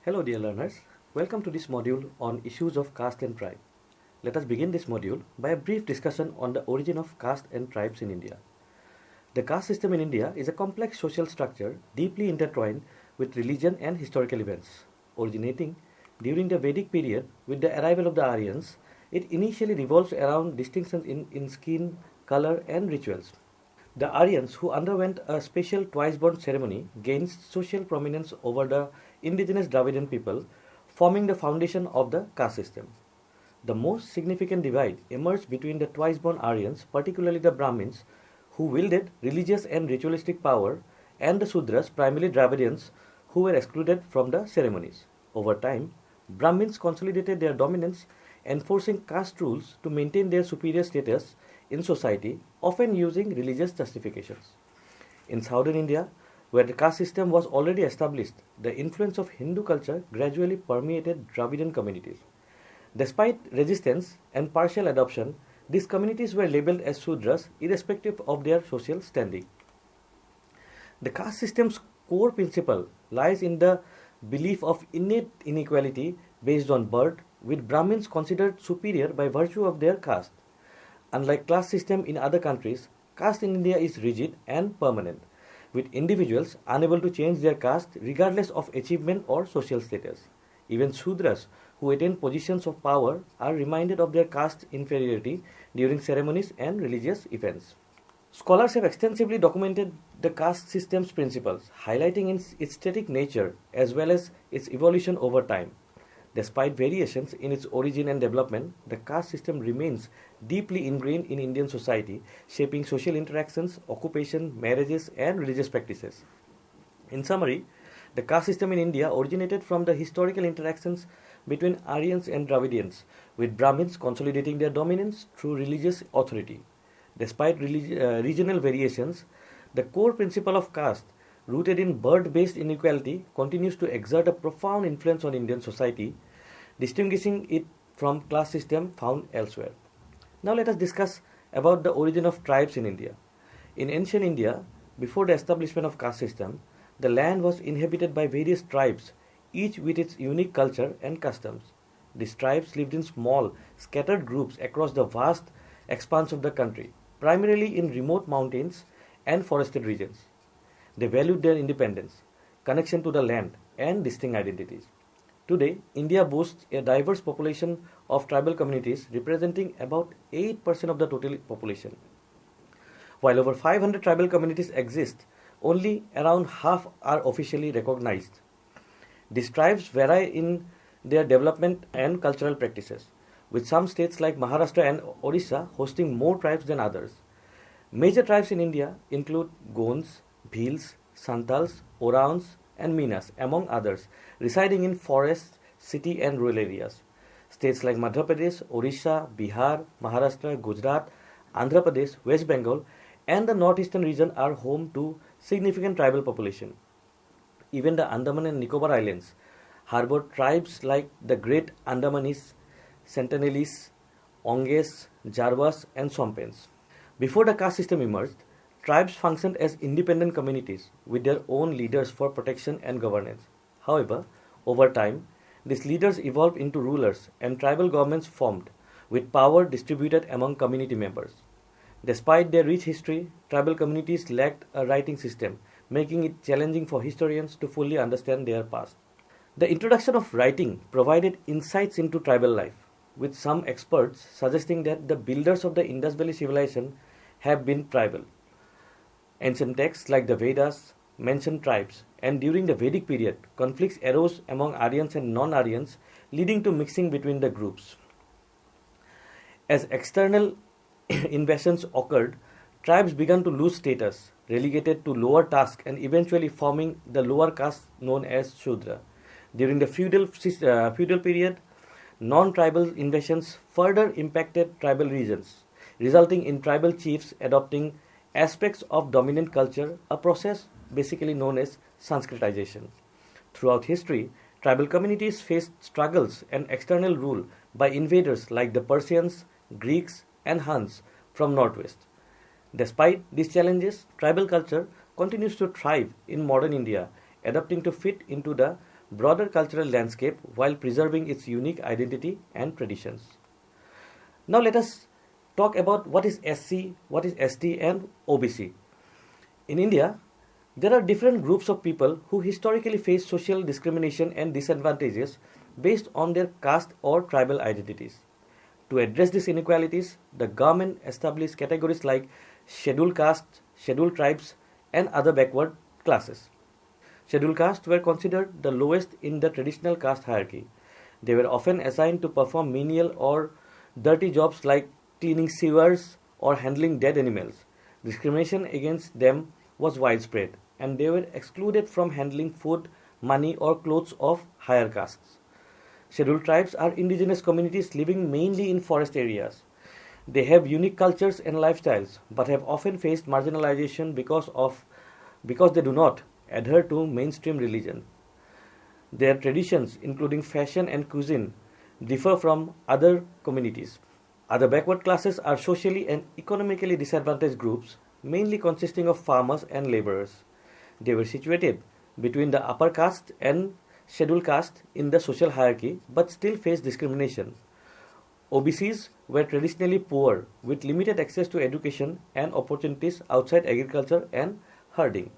Hello dear learners, welcome to this module on issues of caste and tribe. Let us begin this module by a brief discussion on the origin of caste and tribes in India. The caste system in India is a complex social structure deeply intertwined with religion and historical events. Originating during the Vedic period with the arrival of the Aryans, it initially revolves around distinctions in skin, color and rituals. The Aryans, who underwent a special twice-born ceremony, gained social prominence over the indigenous Dravidian people, forming the foundation of the caste system. The most significant divide emerged between the twice-born Aryans, particularly the Brahmins, who wielded religious and ritualistic power, and the Sudras, primarily Dravidians, who were excluded from the ceremonies. Over time, Brahmins consolidated their dominance, enforcing caste rules to maintain their superior status in society, often using religious justifications. In southern India, where the caste system was already established, the influence of Hindu culture gradually permeated Dravidian communities. Despite resistance and partial adoption, these communities were labeled as Sudras irrespective of their social standing. The caste system's core principle lies in the belief of innate inequality based on birth, with Brahmins considered superior by virtue of their caste. Unlike class system in other countries, caste in India is rigid and permanent, with individuals unable to change their caste regardless of achievement or social status. Even Sudras who attain positions of power are reminded of their caste inferiority during ceremonies and religious events. Scholars have extensively documented the caste system's principles, highlighting its static nature as well as its evolution over time. Despite variations in its origin and development, the caste system remains deeply ingrained in Indian society, shaping social interactions, occupation, marriages, and religious practices. In summary, the caste system in India originated from the historical interactions between Aryans and Dravidians, with Brahmins consolidating their dominance through religious authority. Despite regional variations, the core principle of caste, rooted in birth-based inequality, continues to exert a profound influence on Indian society, distinguishing it from class system found elsewhere. Now let us discuss about the origin of tribes in India. In ancient India, before the establishment of caste system, the land was inhabited by various tribes, each with its unique culture and customs. These tribes lived in small, scattered groups across the vast expanse of the country, primarily in remote mountains and forested regions. They valued their independence, connection to the land, and distinct identities. Today, India boasts a diverse population of tribal communities representing about 8% of the total population. While over 500 tribal communities exist, only around half are officially recognized. These tribes vary in their development and cultural practices, with some states like Maharashtra and Orissa hosting more tribes than others. Major tribes in India include Gonds, Bhils, Santals, Oraons, and Minas, among others, residing in forests, city, and rural areas. States like Madhya Pradesh, Orissa, Bihar, Maharashtra, Gujarat, Andhra Pradesh, West Bengal, and the northeastern region are home to significant tribal population. Even the Andaman and Nicobar Islands harbor tribes like the Great Andamanese, Sentinelese, Onges, Jarvas, and Sompens. Before the caste system emerged, tribes functioned as independent communities with their own leaders for protection and governance. However, over time, these leaders evolved into rulers and tribal governments formed, with power distributed among community members. Despite their rich history, tribal communities lacked a writing system, making it challenging for historians to fully understand their past. The introduction of writing provided insights into tribal life, with some experts suggesting that the builders of the Indus Valley civilization have been tribal. Ancient texts like the Vedas mention tribes, and during the Vedic period, conflicts arose among Aryans and non-Aryans, leading to mixing between the groups. As external invasions occurred, tribes began to lose status, relegated to lower tasks, and eventually forming the lower caste known as Shudra. During the feudal period, non-tribal invasions further impacted tribal regions, resulting in tribal chiefs adopting aspects of dominant culture, a process basically known as Sanskritization. Throughout history, tribal communities faced struggles and external rule by invaders like the Persians, Greeks, and Huns from northwest. Despite these challenges, tribal culture continues to thrive in modern India, adapting to fit into the broader cultural landscape while preserving its unique identity and traditions. Now let us talk about what is SC, what is ST and OBC. In India, there are different groups of people who historically face social discrimination and disadvantages based on their caste or tribal identities. To address these inequalities, the government established categories like scheduled castes, scheduled tribes, and other backward classes. Scheduled castes were considered the lowest in the traditional caste hierarchy. They were often assigned to perform menial or dirty jobs like cleaning sewers or handling dead animals. Discrimination against them was widespread, and they were excluded from handling food, money, or clothes of higher castes. Scheduled tribes are indigenous communities living mainly in forest areas. They have unique cultures and lifestyles, but have often faced marginalization because they do not adhere to mainstream religion. Their traditions, including fashion and cuisine, differ from other communities. Other backward classes are socially and economically disadvantaged groups, mainly consisting of farmers and laborers. They were situated between the upper caste and scheduled caste in the social hierarchy, but still faced discrimination. OBCs were traditionally poor, with limited access to education and opportunities outside agriculture and herding.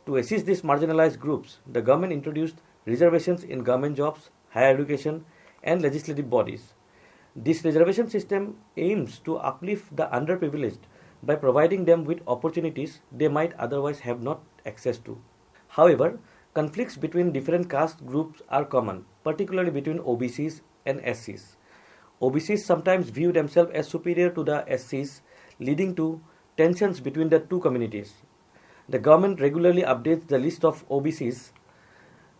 To assist these marginalized groups, the government introduced reservations in government jobs, higher education, and legislative bodies. This reservation system aims to uplift the underprivileged by providing them with opportunities they might otherwise have not access to. However, conflicts between different caste groups are common, particularly between OBCs and SCs. OBCs sometimes view themselves as superior to the SCs, leading to tensions between the two communities. The government regularly updates the list of OBCs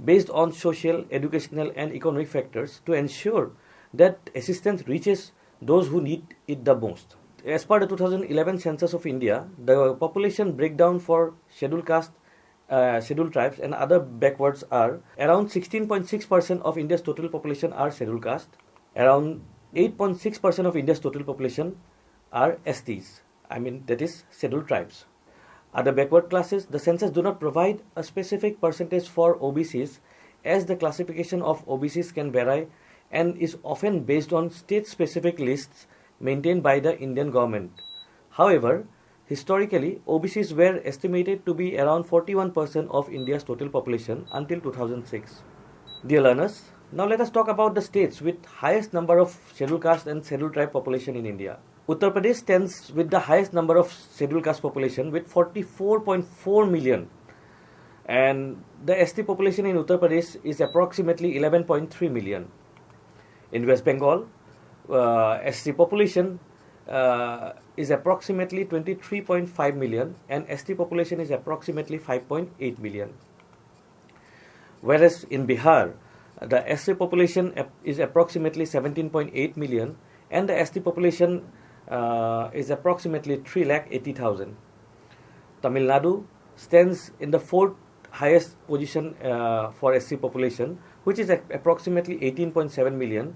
based on social, educational, and economic factors to ensure that assistance reaches those who need it the most. As per the 2011 census of India, the population breakdown for scheduled caste, scheduled tribes, and other backwards are around 16.6% of India's total population are scheduled caste, around 8.6% of India's total population are STs, that is scheduled tribes. Other backward classes, the census do not provide a specific percentage for OBCs, as the classification of OBCs can vary and is often based on state-specific lists maintained by the Indian government. However, historically, OBCs were estimated to be around 41% of India's total population until 2006. Dear learners, now let us talk about the states with highest number of scheduled caste and scheduled tribe population in India. Uttar Pradesh stands with the highest number of scheduled caste population with 44.4 million, and the ST population in Uttar Pradesh is approximately 11.3 million. In West Bengal, SC population is approximately 23.5 million and ST population is approximately 5.8 million. Whereas in Bihar, the SC population is approximately 17.8 million and the ST population is approximately 3,80,000. Tamil Nadu stands in the fourth highest position for SC population, which is approximately 18.7 million,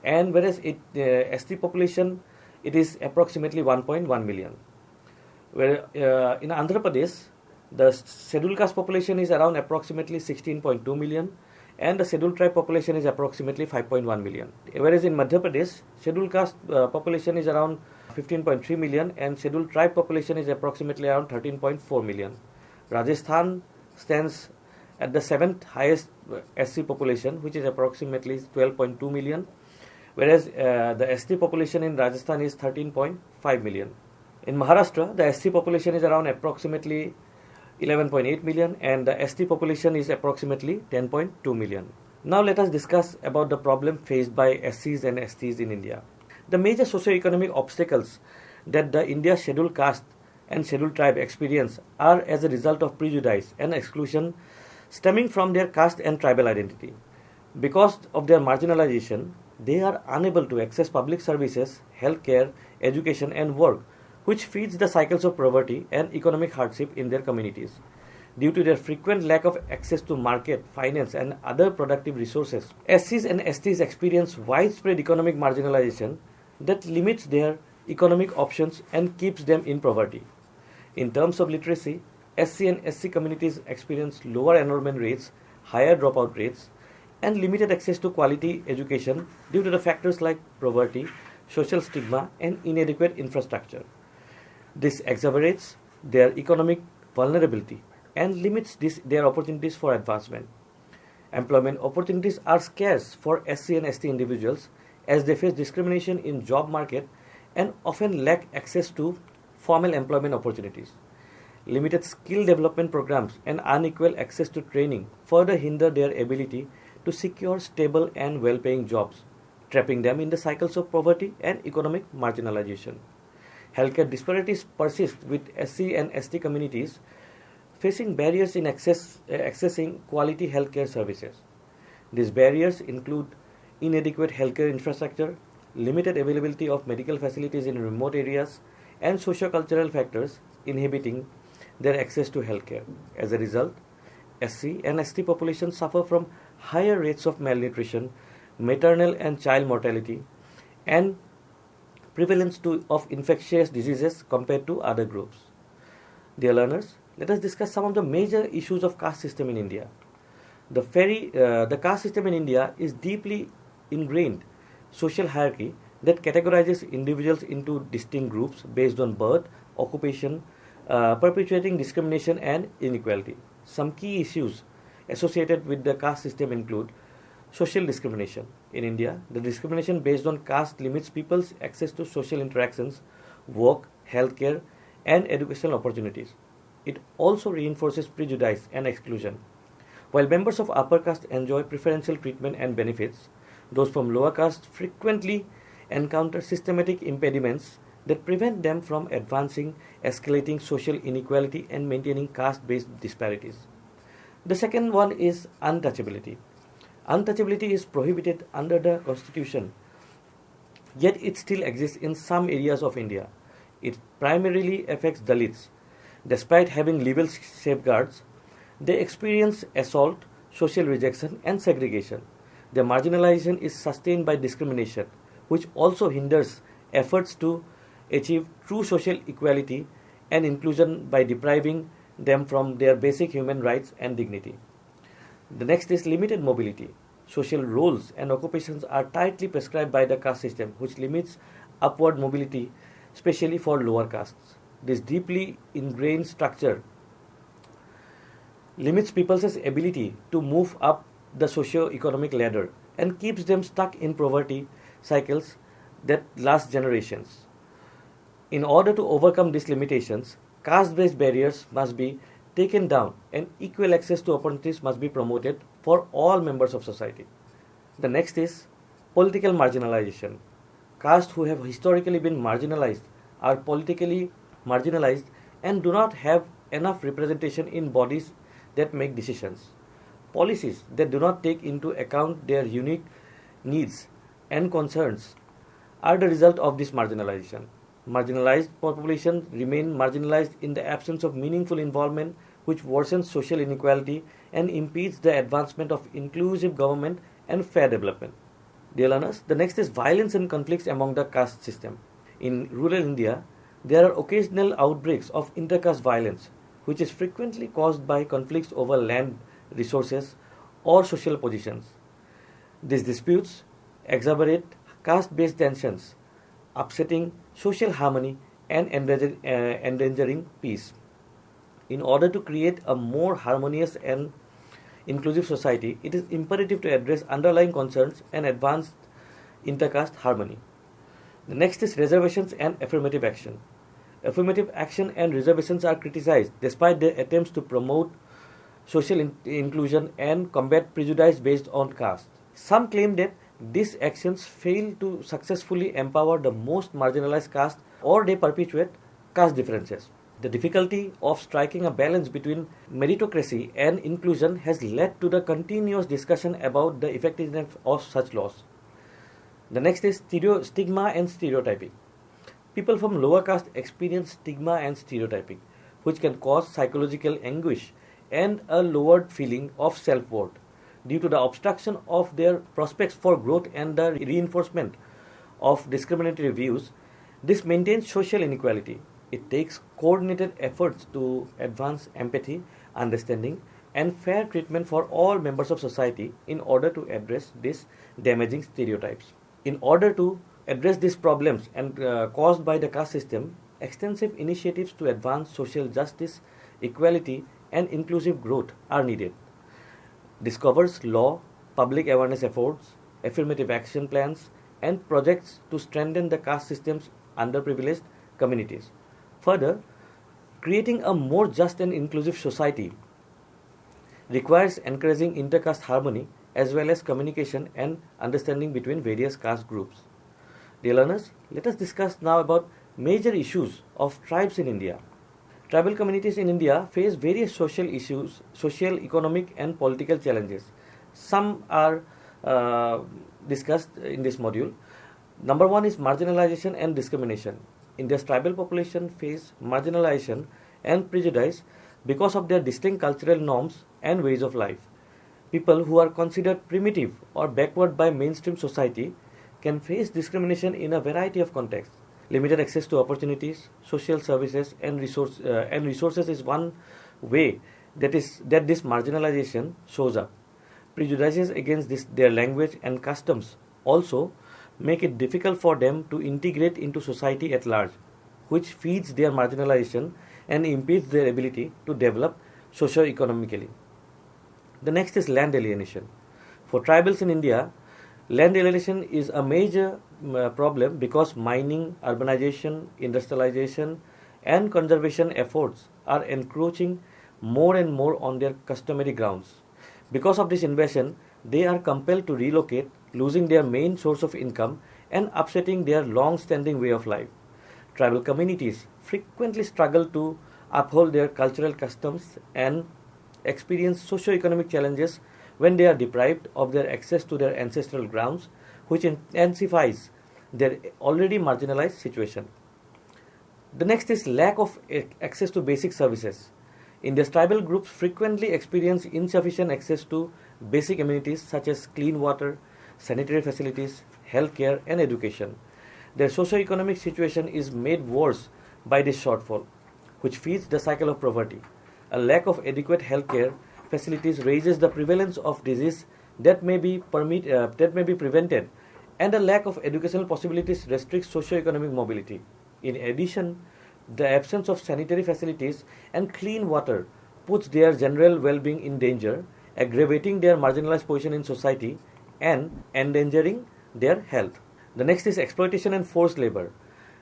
and whereas ST population it is approximately 1.1 million. Where in Andhra Pradesh, the scheduled caste population is around approximately 16.2 million and the scheduled tribe population is approximately 5.1 million. Whereas in Madhya Pradesh, scheduled caste population is around 15.3 million and scheduled tribe population is approximately around 13.4 million. Rajasthan stands at the seventh highest SC population, which is approximately 12.2 million, whereas the ST population in Rajasthan is 13.5 million. In Maharashtra, the SC population is around approximately 11.8 million and the ST population is approximately 10.2 million. Now let us discuss about the problem faced by SCs and STs in India. The major socio-economic obstacles that the India scheduled caste and scheduled tribe experience are as a result of prejudice and exclusion stemming from their caste and tribal identity. Because of their marginalization, they are unable to access public services, healthcare, education and work, which feeds the cycles of poverty and economic hardship in their communities. Due to their frequent lack of access to market, finance and other productive resources, SCs and STs experience widespread economic marginalization that limits their economic options and keeps them in poverty. In terms of literacy, SC and SC communities experience lower enrollment rates, higher dropout rates, and limited access to quality education due to the factors like poverty, social stigma, and inadequate infrastructure. This exacerbates their economic vulnerability and limits their opportunities for advancement. Employment opportunities are scarce for SC and ST individuals as they face discrimination in job market and often lack access to formal employment opportunities. Limited skill development programs and unequal access to training further hinder their ability to secure stable and well-paying jobs, trapping them in the cycles of poverty and economic marginalization. Healthcare disparities persist with SC and ST communities facing barriers in accessing quality healthcare services. These barriers include inadequate healthcare infrastructure, limited availability of medical facilities in remote areas, and socio-cultural factors inhibiting their access to healthcare. As a result, SC and ST populations suffer from higher rates of malnutrition, maternal and child mortality, and prevalence of infectious diseases compared to other groups. Dear learners, let us discuss some of the major issues of caste system in India. The caste system in India is deeply ingrained social hierarchy that categorizes individuals into distinct groups based on birth, occupation, perpetuating discrimination and inequality. Some key issues associated with the caste system include social discrimination. In India, the discrimination based on caste limits people's access to social interactions, work, healthcare, and educational opportunities. It also reinforces prejudice and exclusion. While members of upper caste enjoy preferential treatment and benefits, those from lower caste frequently encounter systematic impediments that prevent them from advancing, escalating social inequality, and maintaining caste-based disparities. The second one is untouchability. Untouchability is prohibited under the Constitution, yet it still exists in some areas of India. It primarily affects Dalits. Despite having legal safeguards, they experience assault, social rejection, and segregation. Their marginalization is sustained by discrimination, which also hinders efforts to achieve true social equality and inclusion by depriving them from their basic human rights and dignity. The next is limited mobility. Social roles and occupations are tightly prescribed by the caste system, which limits upward mobility, especially for lower castes. This deeply ingrained structure limits people's ability to move up the socio-economic ladder and keeps them stuck in poverty cycles that last generations. In order to overcome these limitations, caste-based barriers must be taken down and equal access to opportunities must be promoted for all members of society. The next is political marginalization. Castes who have historically been marginalized are politically marginalized and do not have enough representation in bodies that make decisions. Policies that do not take into account their unique needs and concerns are the result of this marginalization. Marginalized populations remain marginalized in the absence of meaningful involvement, which worsens social inequality and impedes the advancement of inclusive government and fair development. Dear learners, the next is violence and conflicts among the caste system. In rural India, there are occasional outbreaks of intercaste violence, which is frequently caused by conflicts over land, resources, or social positions. These disputes exacerbate caste-based tensions, upsetting social harmony and endangering peace. In order to create a more harmonious and inclusive society, it is imperative to address underlying concerns and advance intercaste harmony. The next is reservations and affirmative action. Affirmative action and reservations are criticized despite their attempts to promote social inclusion and combat prejudice based on caste. Some claim that these actions fail to successfully empower the most marginalized caste or they perpetuate caste differences. The difficulty of striking a balance between meritocracy and inclusion has led to the continuous discussion about the effectiveness of such laws. The next is stigma and stereotyping. People from lower caste experience stigma and stereotyping, which can cause psychological anguish and a lowered feeling of self-worth due to the obstruction of their prospects for growth and the reinforcement of discriminatory views. This maintains social inequality. It takes coordinated efforts to advance empathy, understanding, and fair treatment for all members of society in order to address these damaging stereotypes. In order to address these problems and caused by the caste system, extensive initiatives to advance social justice, equality, and inclusive growth are needed. This covers law, public awareness efforts, affirmative action plans, and projects to strengthen the caste system's underprivileged communities. Further, creating a more just and inclusive society requires encouraging intercaste harmony as well as communication and understanding between various caste groups. Dear learners, let us discuss now about major issues of tribes in India. Tribal communities in India face various social issues, social, economic, and political challenges. Some are discussed in this module. Number one is marginalization and discrimination. India's tribal population face marginalization and prejudice because of their distinct cultural norms and ways of life. People who are considered primitive or backward by mainstream society can face discrimination in a variety of contexts. Limited access to opportunities, social services, and resources is one way that this marginalization shows up. Prejudices against their language and customs also make it difficult for them to integrate into society at large, which feeds their marginalization and impedes their ability to develop socio-economically. The next is land alienation. For tribals in India, land alienation is a major problem because mining, urbanization, industrialization, and conservation efforts are encroaching more and more on their customary grounds. Because of this invasion, they are compelled to relocate, losing their main source of income and upsetting their long-standing way of life. Tribal communities frequently struggle to uphold their cultural customs and experience socio-economic challenges when they are deprived of their access to their ancestral grounds, which intensifies their already marginalized situation. The next is lack of access to basic services. India's tribal groups frequently experience insufficient access to basic amenities such as clean water, sanitary facilities, healthcare, and education. Their socio-economic situation is made worse by this shortfall, which feeds the cycle of poverty. A lack of adequate healthcare facilities raises the prevalence of disease that may be prevented, and a lack of educational possibilities restricts socio-economic mobility. In addition, the absence of sanitary facilities and clean water puts their general well-being in danger, aggravating their marginalized position in society and endangering their health. The next is exploitation and forced labor.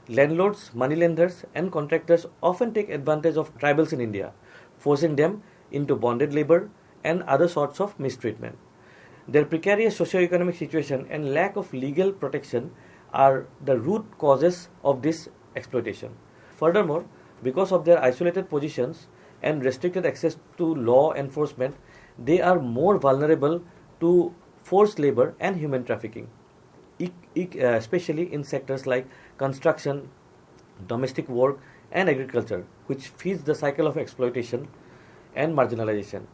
Landlords, moneylenders, and contractors often take advantage of tribals in India, forcing them into bonded labor and other sorts of mistreatment. Their precarious socio-economic situation and lack of legal protection are the root causes of this exploitation. Furthermore, because of their isolated positions and restricted access to law enforcement, they are more vulnerable to forced labor and human trafficking, especially in sectors like construction, domestic work, and agriculture, which feeds the cycle of exploitation and marginalization.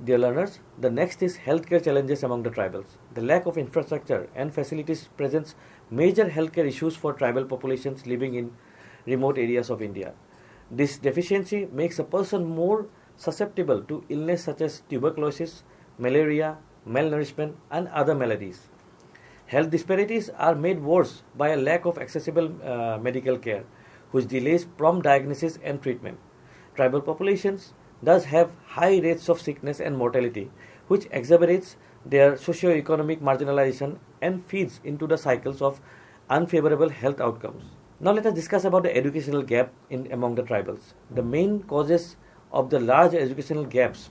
Dear learners, the next is healthcare challenges among the tribals. The lack of infrastructure and facilities presents major healthcare issues for tribal populations living in remote areas of India. This deficiency makes a person more susceptible to illness such as tuberculosis, malaria, malnourishment, and other maladies. Health disparities are made worse by a lack of accessible medical care, which delays prompt diagnosis and treatment. Tribal populations thus have high rates of sickness and mortality, which exacerbates their socio-economic marginalization and feeds into the cycles of unfavorable health outcomes. Now let us discuss about the educational gap among the tribals. The main causes of the large educational gaps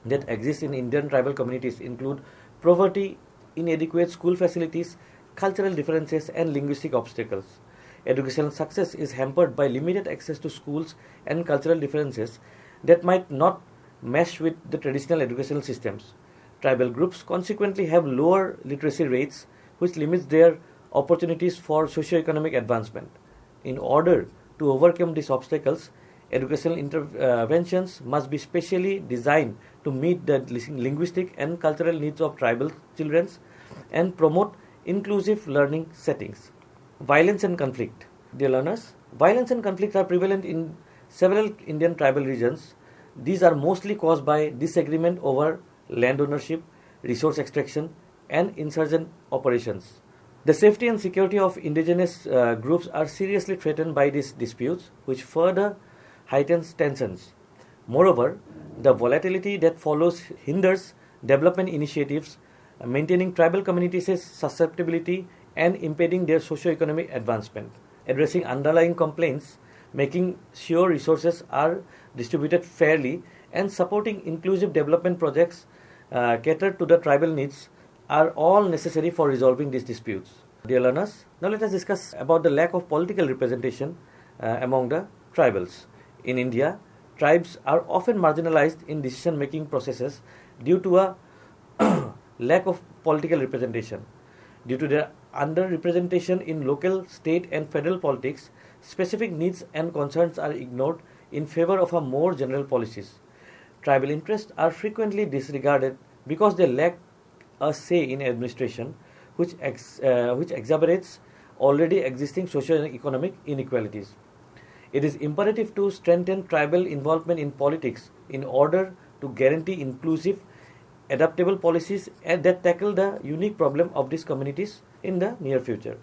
that exist in Indian tribal communities include poverty, inadequate school facilities, cultural differences, and linguistic obstacles. Educational success is hampered by limited access to schools and cultural differences that might not mesh with the traditional educational systems. Tribal groups consequently have lower literacy rates, which limits their opportunities for socio-economic advancement. In order to overcome these obstacles, educational interventions must be specially designed to meet the linguistic and cultural needs of tribal children and promote inclusive learning settings. Violence and conflict. Dear learners, violence and conflict are prevalent in several Indian tribal regions These are mostly caused by disagreement over land ownership, resource extraction, and insurgent operations. The safety and security of indigenous groups are seriously threatened by these disputes, which further heightens tensions. Moreover, the volatility that follows hinders development initiatives, maintaining tribal communities' susceptibility and impeding their socio-economic advancement. Addressing underlying complaints, making sure resources are distributed fairly, and supporting inclusive development projects catered to the tribal needs are all necessary for resolving these disputes. Dear learners, now let us discuss about the lack of political representation among the tribals. In India, tribes are often marginalized in decision-making processes due to a lack of political representation. Due to their underrepresentation in local, state, and federal politics, specific needs and concerns are ignored in favor of a more general policies. Tribal interests are frequently disregarded because they lack a say in administration, which exacerbates already existing socio-economic inequalities. It is imperative to strengthen tribal involvement in politics in order to guarantee inclusive, adaptable policies that tackle the unique problem of these communities in the near future.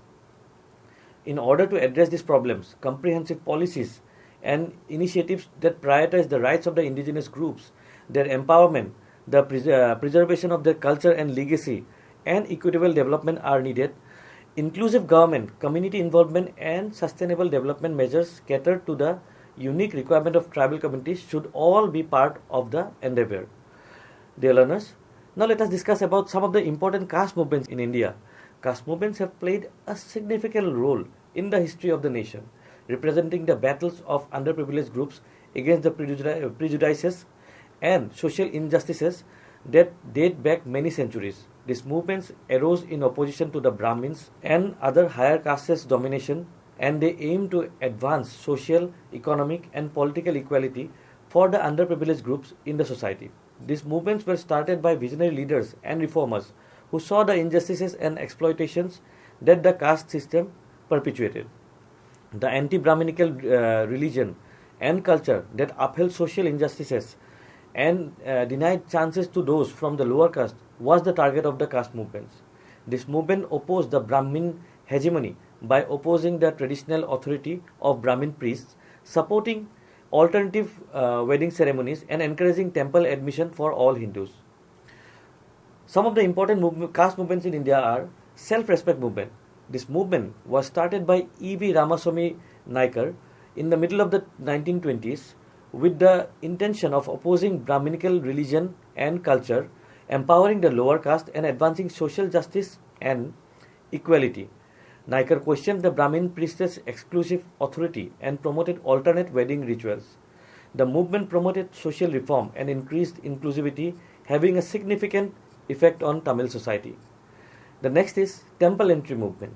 In order to address these problems, comprehensive policies and initiatives that prioritize the rights of the indigenous groups, their empowerment, the preservation of their culture and legacy, and equitable development are needed. Inclusive government, community involvement, and sustainable development measures catered to the unique requirement of tribal communities should all be part of the endeavor. Dear learners, now let us discuss about some of the important caste movements in India. Caste movements have played a significant role in the history of the nation, representing the battles of underprivileged groups against the prejudices and social injustices that date back many centuries. These movements arose in opposition to the Brahmins and other higher castes' domination, and they aim to advance social, economic, and political equality for the underprivileged groups in the society. These movements were started by visionary leaders and reformers who saw the injustices and exploitations that the caste system perpetuated. The anti-Brahminical religion and culture that upheld social injustices and denied chances to those from the lower caste was the target of the caste movements. This movement opposed the Brahmin hegemony by opposing the traditional authority of Brahmin priests, supporting alternative wedding ceremonies, and encouraging temple admission for all Hindus. Some of the important caste movements in India are self-respect movement. This movement was started by E.V. Ramaswamy Naikar in the middle of the 1920s with the intention of opposing Brahminical religion and culture, empowering the lower caste, and advancing social justice and equality. Naikar questioned the Brahmin priestess' exclusive authority and promoted alternate wedding rituals. The movement promoted social reform and increased inclusivity, having a significant effect on Tamil society. The next is Temple Entry Movement.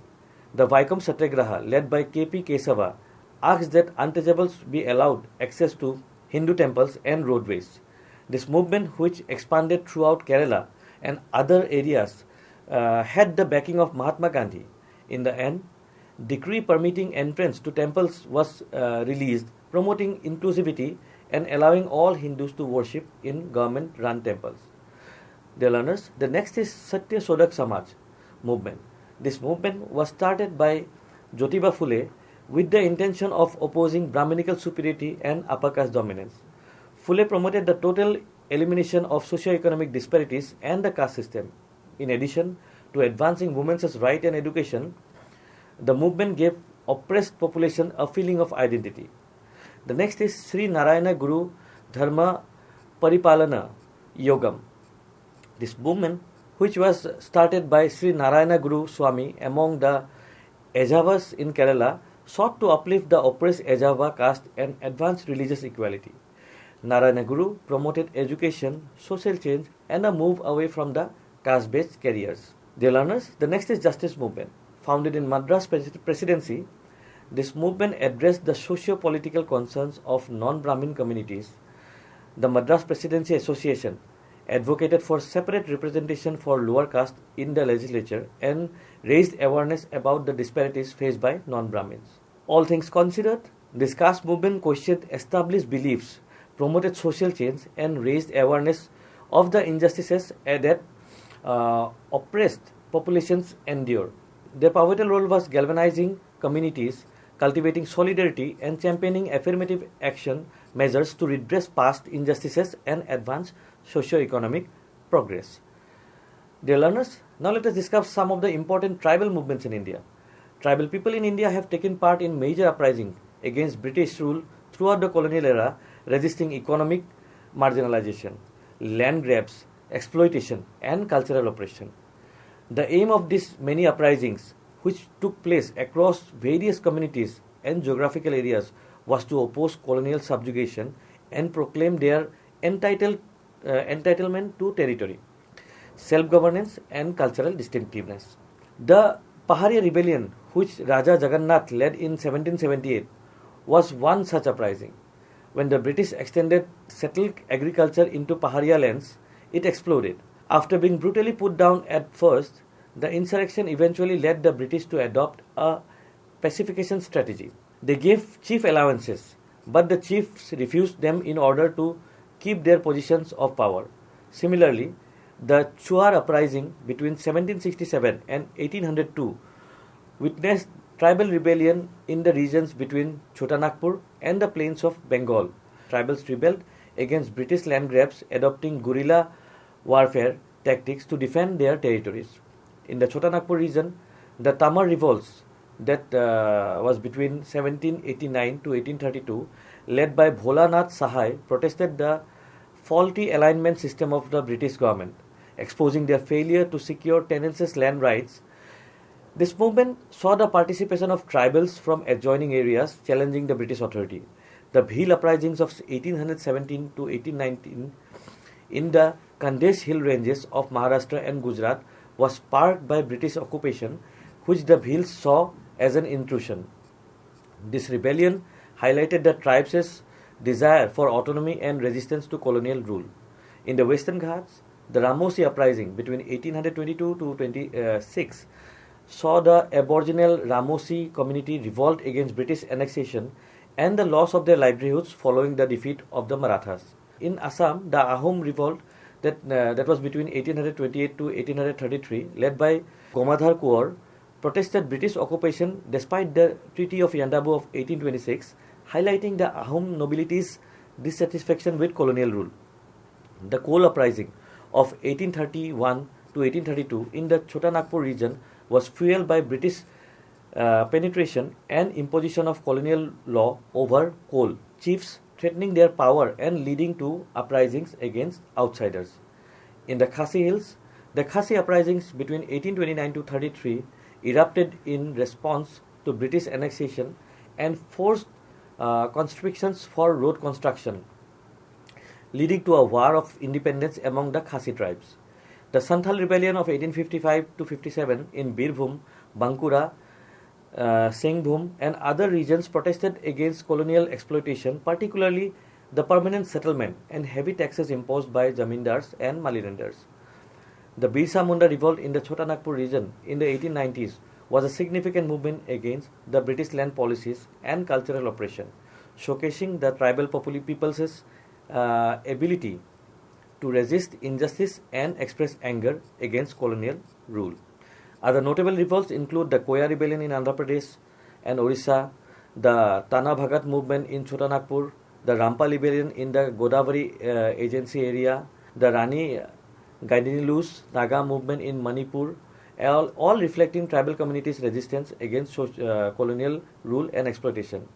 The Vaikom Satyagraha, led by K.P. Kesava, asked that untouchables be allowed access to Hindu temples and roadways. This movement, which expanded throughout Kerala and other areas, had the backing of Mahatma Gandhi. In the end, decree permitting entrance to temples was released, promoting inclusivity and allowing all Hindus to worship in government-run temples. Dear learners, the next is Satya Sodak Samaj movement. This movement was started by Jyotiba Phule with the intention of opposing Brahminical superiority and upper caste dominance. Phule promoted the total elimination of socio-economic disparities and the caste system. In addition to advancing women's right and education, the movement gave oppressed population a feeling of identity. The next is Sri Narayana Guru Dharma Paripalana Yogam. This movement, which was started by Sri Narayana Guru Swami among the Ejavas in Kerala, sought to uplift the oppressed Ejava caste and advance religious equality. Narayana Guru promoted education, social change, and a move away from the caste-based careers. Dear learners, the next is Justice Movement. Founded in Madras Presidency, this movement addressed the socio-political concerns of non-Brahmin communities. The Madras Presidency Association advocated for separate representation for lower caste in the legislature and raised awareness about the disparities faced by non-Brahmins. All things considered, this caste movement questioned established beliefs, promoted social change, and raised awareness of the injustices that oppressed populations endure. Their pivotal role was galvanizing communities, cultivating solidarity, and championing affirmative action measures to redress past injustices and advance socio-economic progress. Dear learners, now let us discuss some of the important tribal movements in India. Tribal people in India have taken part in major uprisings against British rule throughout the colonial era, resisting economic marginalization, land grabs, exploitation, and cultural oppression. The aim of these many uprisings, which took place across various communities and geographical areas, was to oppose colonial subjugation and proclaim their entitlement to territory, self-governance, and cultural distinctiveness. The Paharia Rebellion, which Raja Jagannath led in 1778, was one such uprising. When the British extended settled agriculture into Paharia lands, it exploded. After being brutally put down at first, the insurrection eventually led the British to adopt a pacification strategy. They gave chief allowances, but the chiefs refused them in order to keep their positions of power. Similarly, the Chuar uprising between 1767 and 1802 witnessed tribal rebellion in the regions between Chotanagpur and the plains of Bengal. Tribals rebelled against British land grabs, adopting guerrilla warfare tactics to defend their territories. In the Chotanagpur region, the Tamar revolts that was between 1789 to 1832, led by Bholanath Sahai, protested the faulty alignment system of the British government, exposing their failure to secure tenants' land rights. This movement saw the participation of tribals from adjoining areas challenging the British authority. The Bhil uprisings of 1817 to 1819 in the Khandesh hill ranges of Maharashtra and Gujarat was sparked by British occupation, which the Bhils saw as an intrusion. This rebellion highlighted the tribes' desire for autonomy and resistance to colonial rule. In the Western Ghats, the Ramosi uprising between 1822 to 26 saw the aboriginal Ramosi community revolt against British annexation and the loss of their livelihoods following the defeat of the Marathas. In Assam, the Ahom revolt that was between 1828 to 1833, led by Gomadhar Kaur, protested British occupation despite the Treaty of Yandabu of 1826, highlighting the Ahom nobility's dissatisfaction with colonial rule. The coal uprising of 1831 to 1832 in the Chotanagpur region was fueled by British penetration and imposition of colonial law over coal chiefs, threatening their power and leading to uprisings against outsiders. In the Khasi Hills, the Khasi uprisings between 1829 to 33 erupted in response to British annexation and forced constrictions for road construction, leading to a war of independence among the Khasi tribes. The Santhal rebellion of 1855 to 57 in Birbhum, Bankura, Singhbhum and other regions protested against colonial exploitation, particularly the permanent settlement and heavy taxes imposed by zamindars and malirendars. The Birsa Munda revolt in the Chotanagpur region in the 1890s was a significant movement against the British land policies and cultural oppression, showcasing the tribal people's ability to resist injustice and express anger against colonial rule. Other notable revolts include the Koya rebellion in Andhra Pradesh and Orissa, the Tana Bhagat movement in Chotanagpur, the Rampa rebellion in the Godavari agency area, the Rani Gaidinilus Naga movement in Manipur, all reflecting tribal communities' resistance against colonial rule and exploitation.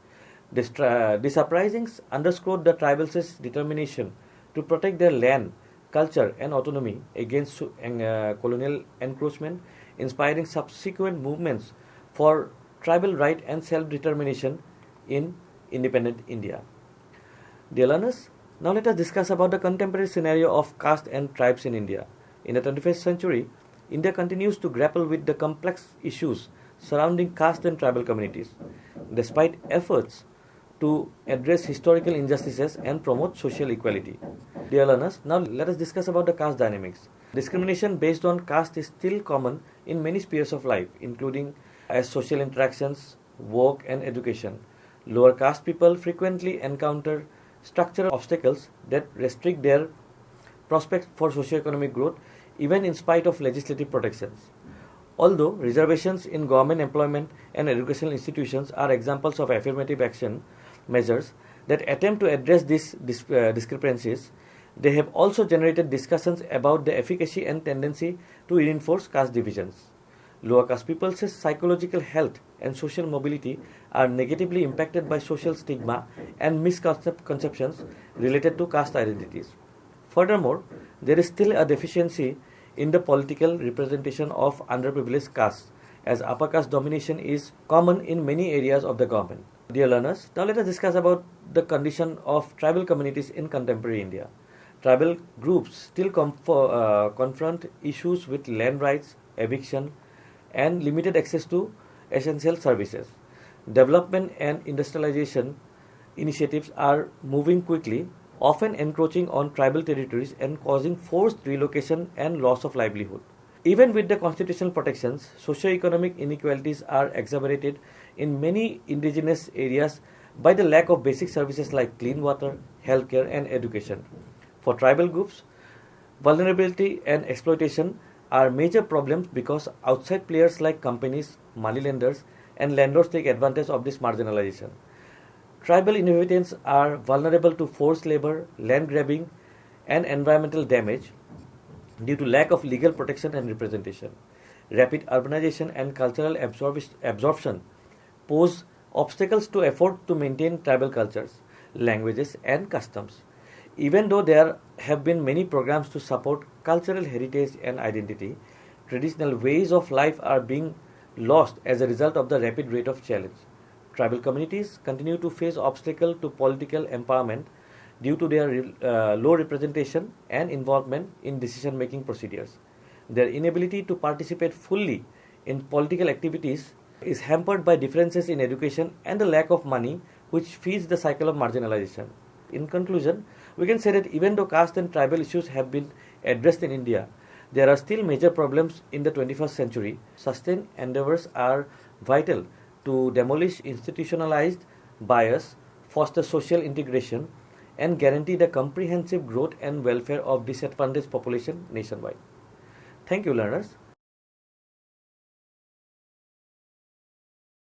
These uprisings underscored the tribals' determination to protect their land, culture, and autonomy against colonial encroachment, inspiring subsequent movements for tribal right and self-determination in independent India. Dear learners, now let us discuss about the contemporary scenario of caste and tribes in India. In the 21st century, India continues to grapple with the complex issues surrounding caste and tribal communities, despite efforts to address historical injustices and promote social equality. Dear learners, now let us discuss about the caste dynamics. Discrimination based on caste is still common in many spheres of life, including as social interactions, work, and education. Lower caste people frequently encounter structural obstacles that restrict their prospects for socio-economic growth even in spite of legislative protections. Although reservations in government employment and educational institutions are examples of affirmative action measures that attempt to address these discrepancies, they have also generated discussions about the efficacy and tendency to reinforce caste divisions. Lower caste people's psychological health and social mobility are negatively impacted by social stigma and misconceptions related to caste identities. Furthermore, there is still a deficiency in the political representation of underprivileged castes, as upper caste domination is common in many areas of the government. Dear learners, now let us discuss about the condition of tribal communities in contemporary India. Tribal groups still confront issues with land rights, eviction, and limited access to essential services. Development and industrialization initiatives are moving quickly, often encroaching on tribal territories and causing forced relocation and loss of livelihood. Even with the constitutional protections, socio-economic inequalities are exacerbated in many indigenous areas by the lack of basic services like clean water, healthcare, and education. For tribal groups, vulnerability and exploitation are major problems because outside players like companies, money lenders, and landlords take advantage of this marginalization. Tribal inhabitants are vulnerable to forced labor, land grabbing, and environmental damage due to lack of legal protection and representation. Rapid urbanization and cultural absorption pose obstacles to effort to maintain tribal cultures, languages, and customs. Even though there have been many programs to support cultural heritage and identity, traditional ways of life are being lost as a result of the rapid rate of challenge. Tribal communities continue to face obstacles to political empowerment due to their low representation and involvement in decision-making procedures. Their inability to participate fully in political activities is hampered by differences in education and the lack of money, which feeds the cycle of marginalization. In conclusion, we can say that even though caste and tribal issues have been addressed in India, there are still major problems in the 21st century. Sustained endeavors are vital to demolish institutionalized bias, foster social integration, and guarantee the comprehensive growth and welfare of disadvantaged population nationwide. Thank you, learners.